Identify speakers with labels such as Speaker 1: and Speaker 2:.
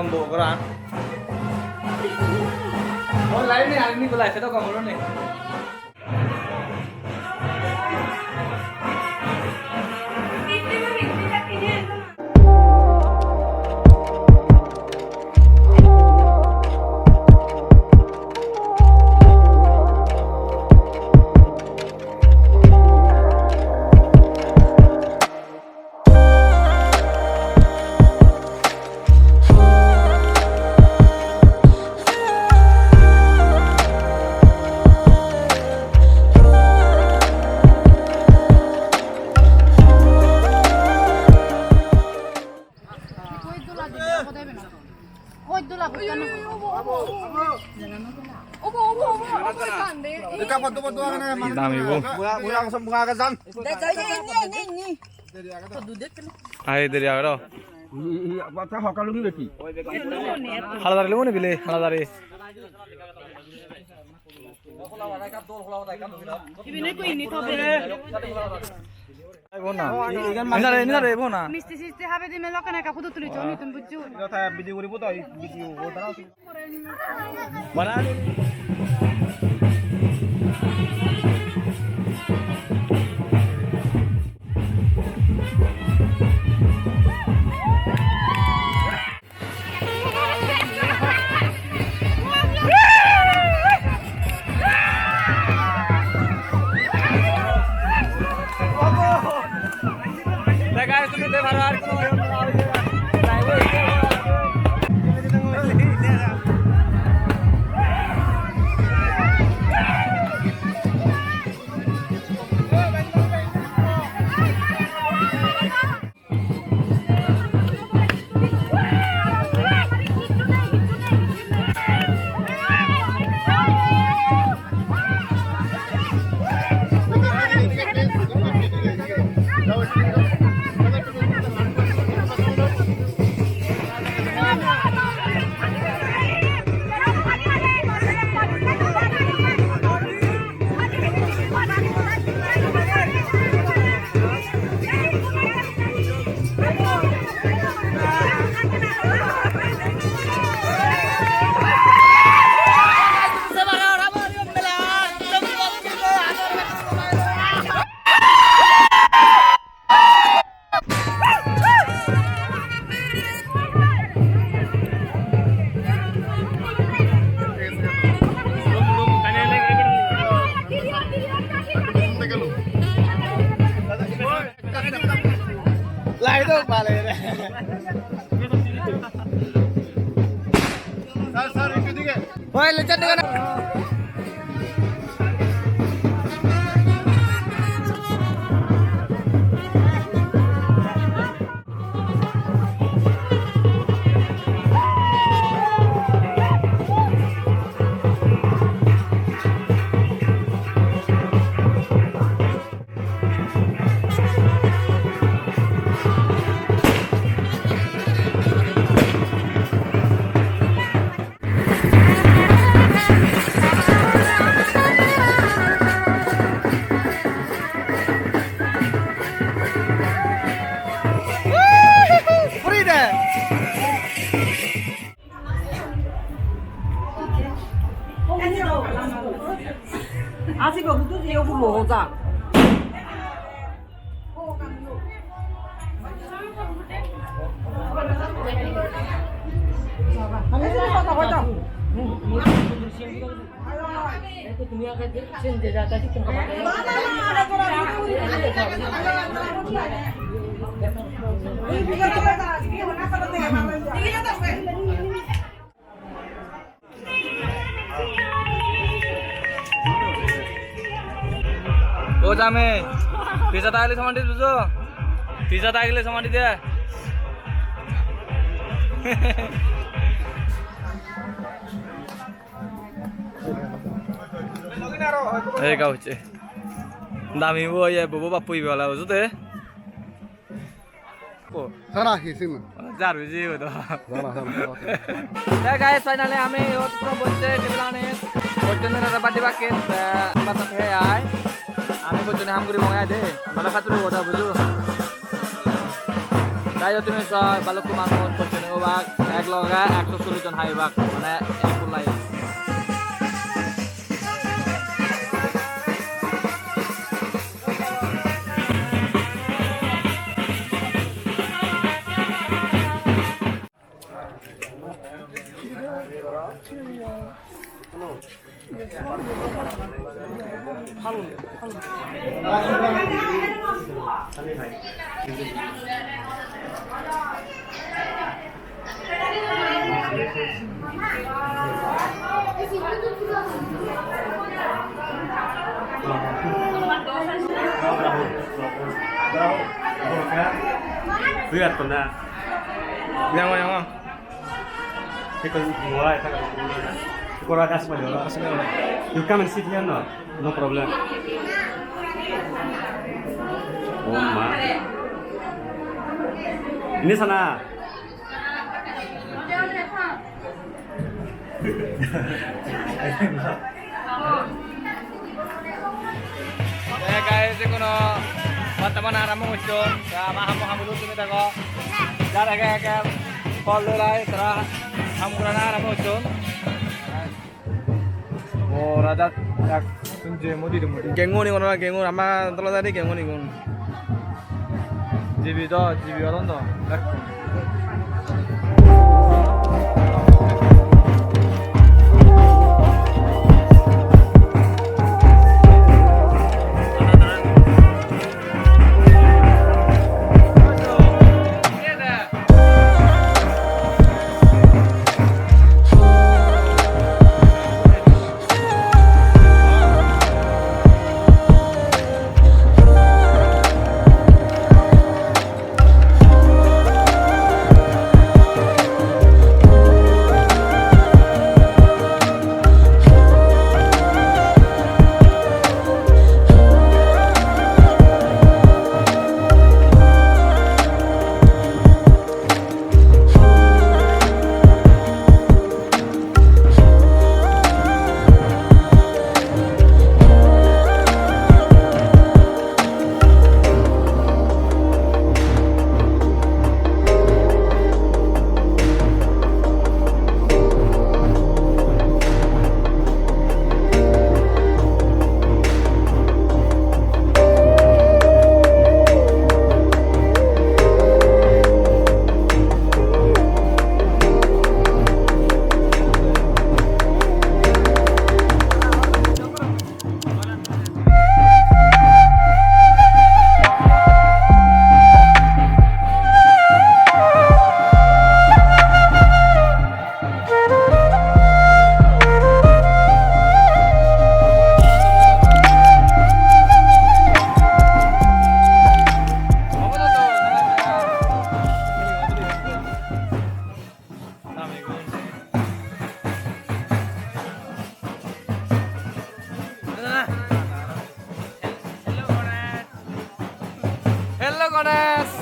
Speaker 1: dong bawa koran. Oh lain nih hari ini gue live itu kamu nih. Dami bu. Ayo dari apa lo? Halah dari lu nih bile, halah dari. Ini ada ibu na.
Speaker 2: Misti habe di melok na kaku tuh tulis Johnny tuh bucu.
Speaker 1: Mana? Lah itu balik. Sar ikut juga. Woi, lecet dengan.
Speaker 3: 아직 어두지 여기 뭐자?
Speaker 1: Oh jame, bisa tagli sama dia dulu, bisa tagli sama dia. kau cek, dami bu ya bu bapu ibu lah udah deh.
Speaker 4: Sarah sih
Speaker 1: jar biji itu. Ya guys, finally kami untuk bocce di planet, bocce nih ada pada paket, batas ya. Kami bocce nih hampir mau ya deh, malah satu udah buju. তাই তুমি চয় বালুকু মানুষ বৈদ্য বাঘ এক লগা 140 জন high বাঘ মানে এক লাই
Speaker 4: Lihat pernah.
Speaker 1: yang mana
Speaker 4: Ikut mulai tak kurang atas pada orang. You come and sit here no, no problem. Oh ma. Ini sana.
Speaker 1: Ya guys, কোনো বর্তমান আরাম হচ্ছে হাম দulu তুমি দেখো যারা একে ফল লই তারা হাম করা না আরাম হচ্ছে ও রাজা এক শুনছে মোদি গেঙ্গনি কোন গেঙ্গন আমা তলা জানি গেঙ্গনি কোন জিবি অদন তো Hello Gones.